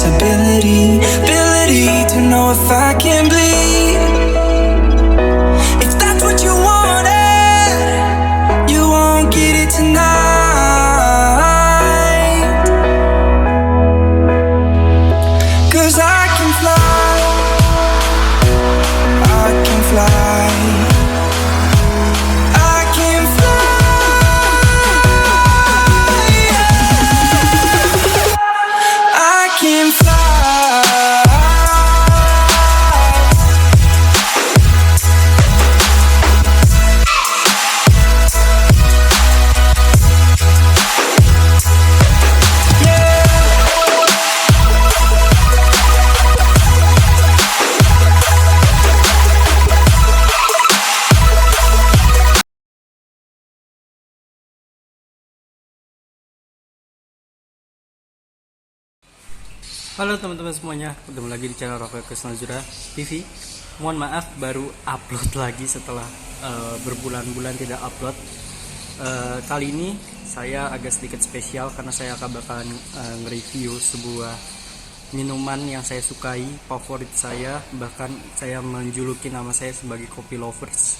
ability to know if I can bleed. If that's what you wanted, you won't get it tonight. 'Cause I can fly, I can fly, I can fly, I can fly. Halo teman-teman semuanya, ketemu lagi di channel Rafael Krisnazura TV. Mohon maaf baru upload lagi setelah berbulan-bulan tidak upload. Kali ini saya agak sedikit spesial karena saya akan bakalan nge-review sebuah minuman yang saya sukai, favorit saya, bahkan saya menjuluki nama saya sebagai coffee lovers.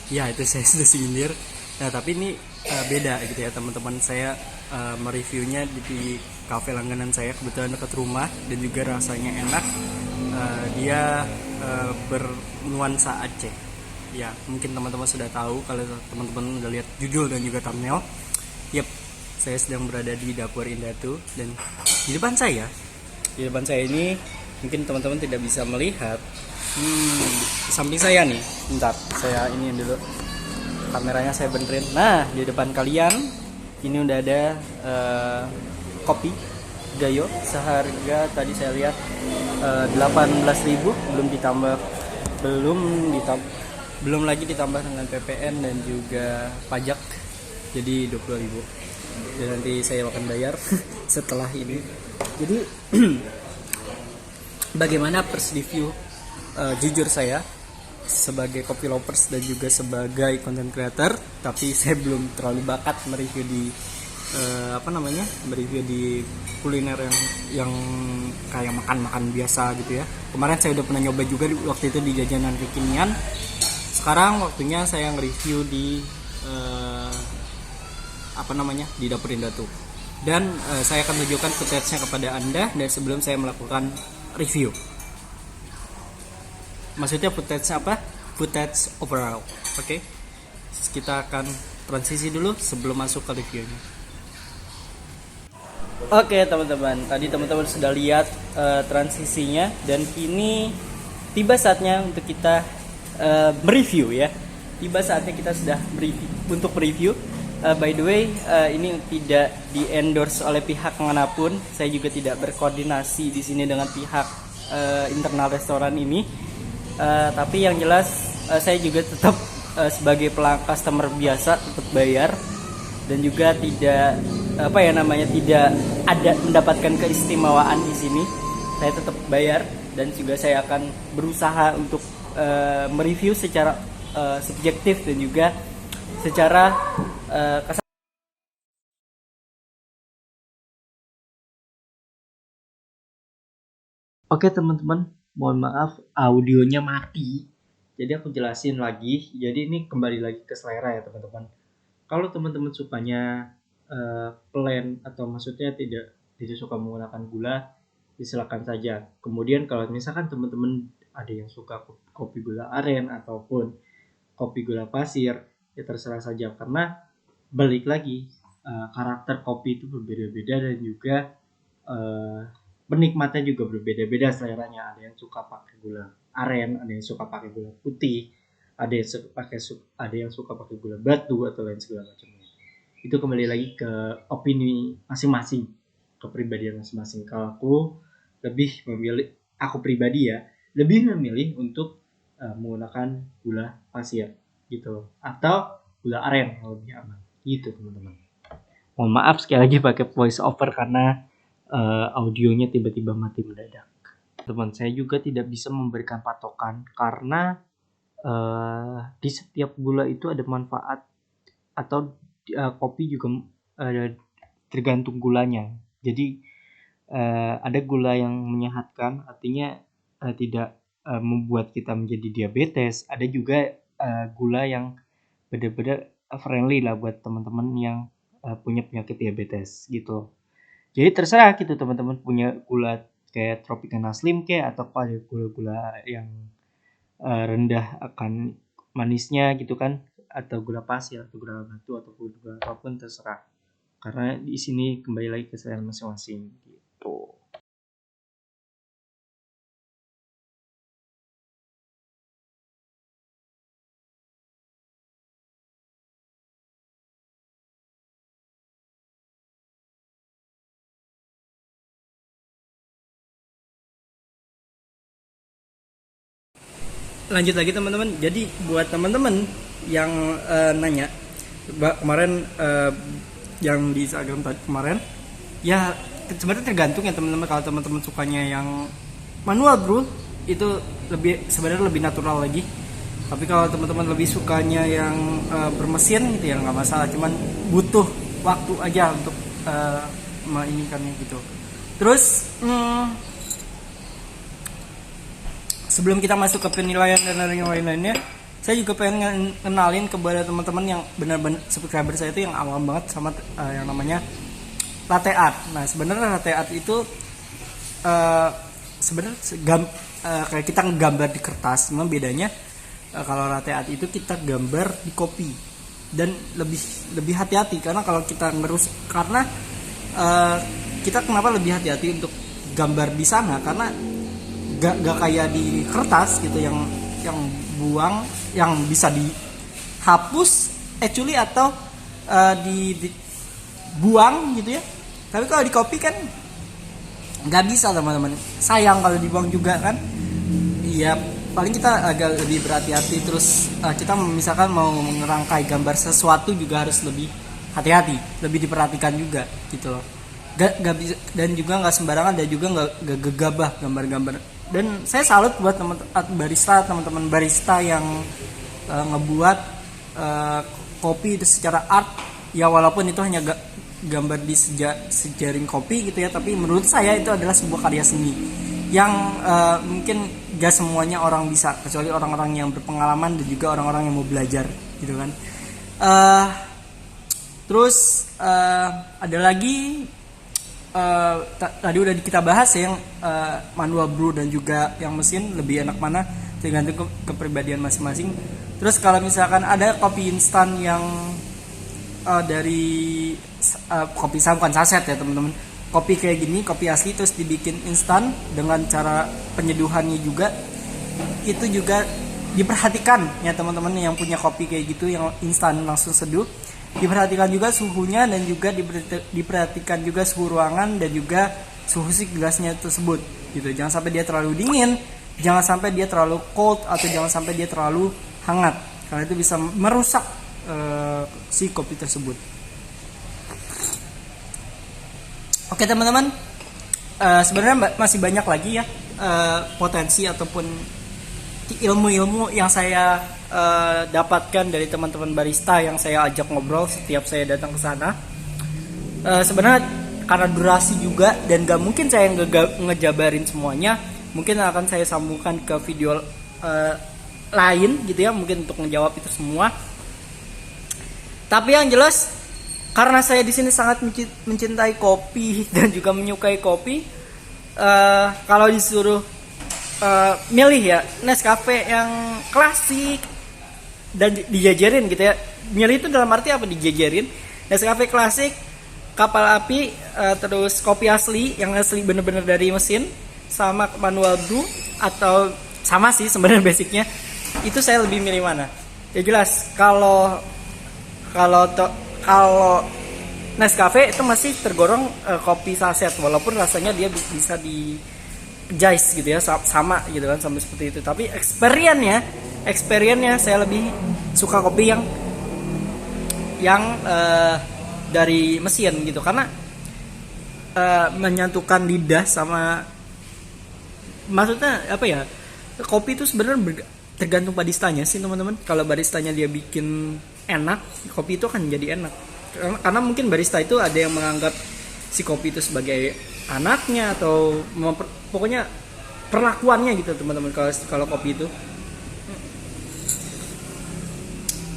Ya, itu saya sudah sindir. Nah, tapi ini beda gitu ya teman-teman. Saya mereviewnya di kafe langganan saya, kebetulan dekat rumah dan juga rasanya enak. Dia bernuansa Aceh. Ya, mungkin teman-teman sudah tahu kalau teman-teman udah lihat judul dan juga thumbnail. Yep, saya sedang berada di dapur Indatu dan di depan saya ini mungkin teman-teman tidak bisa melihat. Di samping saya nih, bentar, saya ini dulu kameranya saya benerin. Nah, di depan kalian ini udah ada kopi Gayo seharga tadi saya lihat 18.000, belum lagi ditambah dengan PPN dan juga pajak, jadi 20.000. Dan nanti saya akan bayar setelah ini. Jadi bagaimana first review jujur saya sebagai coffee lovers dan juga sebagai content creator, tapi saya belum terlalu bakat mereview di mereview di kuliner yang kayak makan di biasa gitu ya. Kemarin saya udah pernah nyoba juga waktu itu di jajanan kekinian. Sekarang waktunya saya nge-review di di dapur Indatu. Dan saya akan tunjukkan footage-nya kepada Anda dan sebelum saya melakukan review. Maksudnya footage apa? Footage overall. Oke. Kita akan transisi dulu sebelum masuk ke reviewnya. Oke teman-teman, tadi teman-teman sudah lihat transisinya dan kini tiba saatnya untuk kita mereview ya. Tiba saatnya kita sudah mereview. By the way, ini tidak di-endorse oleh pihak manapun. Saya juga tidak berkoordinasi di sini dengan pihak internal restoran ini. Tapi yang jelas saya juga tetap sebagai pelanggan customer biasa tetap bayar dan juga tidak tidak ada mendapatkan keistimewaan di sini. Saya tetap bayar dan juga saya akan berusaha untuk mereview secara subjektif dan juga secara Oke teman-teman, mohon maaf audionya mati. Jadi aku jelasin lagi. Jadi ini kembali lagi ke selera ya teman-teman. Kalau teman-teman sukanya plain atau maksudnya tidak suka menggunakan gula, silakan saja. Kemudian kalau misalkan teman-teman ada yang suka kopi gula aren ataupun kopi gula pasir, ya terserah saja karena balik lagi karakter kopi itu berbeda-beda dan juga penikmatnya juga berbeda-beda seleranya. Ada yang suka pakai gula aren, ada yang suka pakai gula putih, ada yang suka pakai gula batu atau lain segala macamnya. Itu kembali lagi ke opini masing-masing, kepribadian masing-masing. Kalau aku pribadi lebih memilih untuk menggunakan gula pasir gitu atau gula aren yang lebih aman gitu teman-teman. Mohon maaf sekali lagi pakai voice over karena audionya tiba-tiba mati mendadak. Teman, saya juga tidak bisa memberikan patokan karena di setiap gula itu ada manfaat atau kopi juga tergantung gulanya. Jadi ada gula yang menyehatkan, artinya tidak membuat kita menjadi diabetes. Ada juga gula yang benar-benar friendly lah buat teman-teman yang punya penyakit diabetes gitu. Jadi terserah gitu teman-teman punya gula kayak Tropicana Slim kayak atau ada gula-gula yang rendah akan manisnya gitu kan, atau gula pasir atau gula batu atau gula apapun terserah. Karena di sini kembali lagi ke selera masing-masing gitu. Lanjut lagi teman-teman. Jadi buat teman-teman yang nanya kemarin yang di Instagram tadi kemarin, ya sebenarnya tergantung ya teman-teman. Kalau teman-teman sukanya yang manual bro, itu sebenarnya lebih natural lagi. Tapi kalau teman-teman lebih sukanya yang bermesin gitu ya nggak masalah, cuman butuh waktu aja untuk menginginkannya gitu. Terus sebelum kita masuk ke penilaian dan lain-lainnya, saya juga pengen kenalin kepada teman-teman yang benar-benar subscriber saya itu yang awam banget sama yang namanya latte art. Nah sebenarnya latte art itu sebenarnya kayak kita gambar di kertas, cuma bedanya kalau latte art itu kita gambar di kopi dan lebih hati-hati karena kalau kita karena kita kenapa lebih hati-hati untuk gambar di sana karena gak kayak di kertas gitu yang bisa dihapus actually atau dibuang gitu ya. Tapi kalau di kopi kan nggak bisa teman-teman, sayang kalau dibuang juga kan. Iya paling kita agak lebih berhati-hati. Terus kita misalkan mau ngerangkai gambar sesuatu juga harus lebih hati-hati, lebih diperhatikan juga gitu loh. Gak bisa, dan juga nggak sembarangan dan juga nggak gegabah gambar-gambar. Dan saya salut buat teman-teman barista yang ngebuat kopi itu secara art ya, walaupun itu hanya gambar di sejaring kopi gitu ya, tapi menurut saya itu adalah sebuah karya seni yang mungkin gak semuanya orang bisa, kecuali orang-orang yang berpengalaman dan juga orang-orang yang mau belajar gitu kan. Terus ada lagi tadi udah kita bahas ya, yang manual brew dan juga yang mesin lebih enak mana, tergantung kepribadian masing-masing. Terus kalau misalkan ada kopi instan yang dari kopi bukan saset ya teman-teman, kopi kayak gini, kopi asli terus dibikin instan dengan cara penyeduhannya juga, itu juga diperhatikan ya teman-teman yang punya kopi kayak gitu yang instan langsung seduh. Diperhatikan juga suhunya dan juga diperhatikan juga suhu ruangan dan juga suhu si gelasnya tersebut gitu. Jangan sampai dia terlalu dingin, jangan sampai dia terlalu cold, atau jangan sampai dia terlalu hangat karena itu bisa merusak si kopi tersebut. Oke teman-teman, sebenarnya masih banyak lagi ya potensi ataupun ilmu-ilmu yang saya dapatkan dari teman-teman barista yang saya ajak ngobrol setiap saya datang ke sana. Sebenarnya karena durasi juga dan gak mungkin saya ngejabarin semuanya, mungkin akan saya sambungkan ke video lain gitu ya, mungkin untuk menjawab itu semua. Tapi yang jelas karena saya di sini sangat mencintai kopi dan juga menyukai kopi, kalau disuruh milih ya Nescafe yang klasik dan dijajarin gitu ya, milih itu dalam arti apa, dijajarin Nescafe klasik, kapal api, terus kopi asli yang asli bener-bener dari mesin, sama manual brew, atau sama sih sebenarnya basicnya. Itu saya lebih milih mana? Ya jelas kalau Nescafe itu masih tergolong kopi saset, walaupun rasanya dia bisa di Jais gitu ya, sama gitu kan, sama seperti itu. Tapi experience-nya saya lebih suka kopi yang dari mesin gitu, karena menyatukan lidah sama, maksudnya apa ya, kopi itu sebenarnya tergantung baristanya sih teman-teman. Kalau baristanya dia bikin enak, kopi itu akan jadi enak. Karena mungkin barista itu ada yang menganggap si kopi itu sebagai anaknya atau pokoknya perlakuannya gitu teman-teman kalau kopi itu.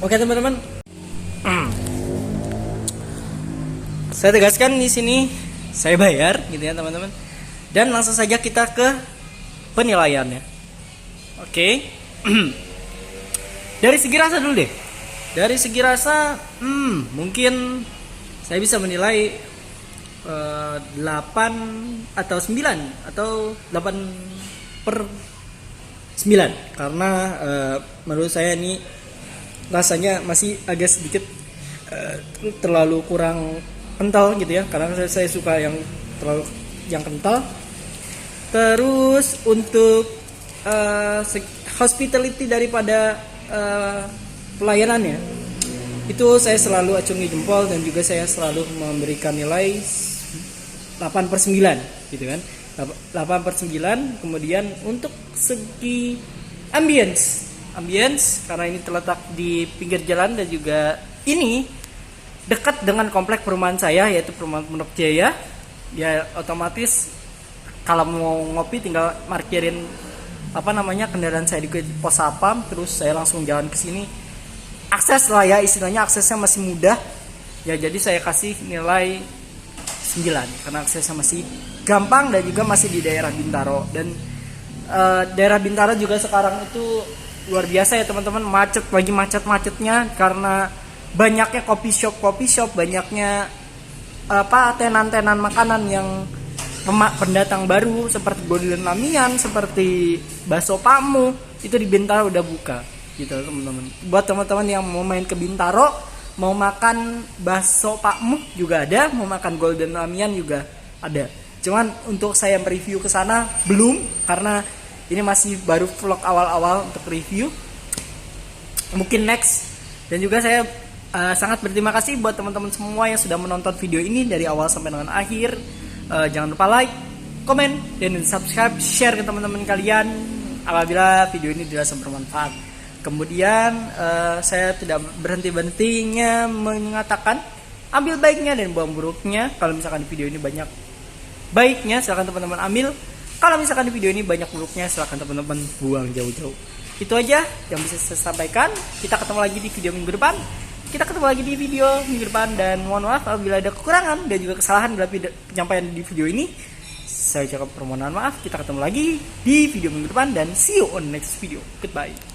Oke teman-teman, saya tegaskan di sini saya bayar gitu ya teman-teman, dan langsung saja kita ke penilaiannya. Oke. Dari segi rasa dulu deh. Dari segi rasa, mungkin saya bisa menilai 8 atau 9 atau 8/9 karena menurut saya ini rasanya masih agak sedikit terlalu kurang kental gitu ya, karena saya suka yang terlalu kental. Terus untuk hospitality daripada pelayanannya itu saya selalu acungi jempol, dan juga saya selalu memberikan nilai 8/9 gitu kan, 8/9. Kemudian untuk segi ambience karena ini terletak di pinggir jalan dan juga ini dekat dengan komplek perumahan saya, yaitu perumahan Pondok Jaya, ya otomatis kalau mau ngopi tinggal parkirin kendaraan saya di pos sapam, terus saya langsung jalan ke sini. Akses lah ya, istilahnya aksesnya masih mudah ya, jadi saya kasih nilai 9 karena aksesnya masih gampang dan juga masih di daerah Bintaro. Dan daerah Bintaro juga sekarang itu luar biasa ya teman-teman, lagi macetnya karena banyaknya coffee shop, banyaknya tenan-tenan makanan yang pendatang baru seperti Golden Lamian, seperti bakso Pakmu, itu di Bintaro udah buka gitu teman-teman. Buat teman-teman yang mau main ke Bintaro, mau makan bakso Pakmu juga ada, mau makan Golden Lamian juga ada. Cuman untuk saya mereview ke sana belum, karena ini masih baru vlog awal-awal untuk review. Mungkin next. Dan juga saya sangat berterima kasih buat teman-teman semua yang sudah menonton video ini dari awal sampai dengan akhir. Jangan lupa like, komen, dan subscribe, share ke teman-teman kalian apabila video ini dirasa bermanfaat. Kemudian saya tidak berhenti-hentinya mengatakan ambil baiknya dan buang buruknya. Kalau misalkan di video ini banyak baiknya, silakan teman-teman ambil. Kalau misalkan di video ini banyak buruknya, silakan teman-teman buang jauh-jauh. Itu aja yang bisa saya sampaikan. Kita ketemu lagi di video minggu depan. Dan mohon maaf apabila ada kekurangan dan juga kesalahan dalam penyampaian di video ini. Saya ucapkan permohonan maaf. Kita ketemu lagi di video minggu depan, dan see you on next video. Goodbye.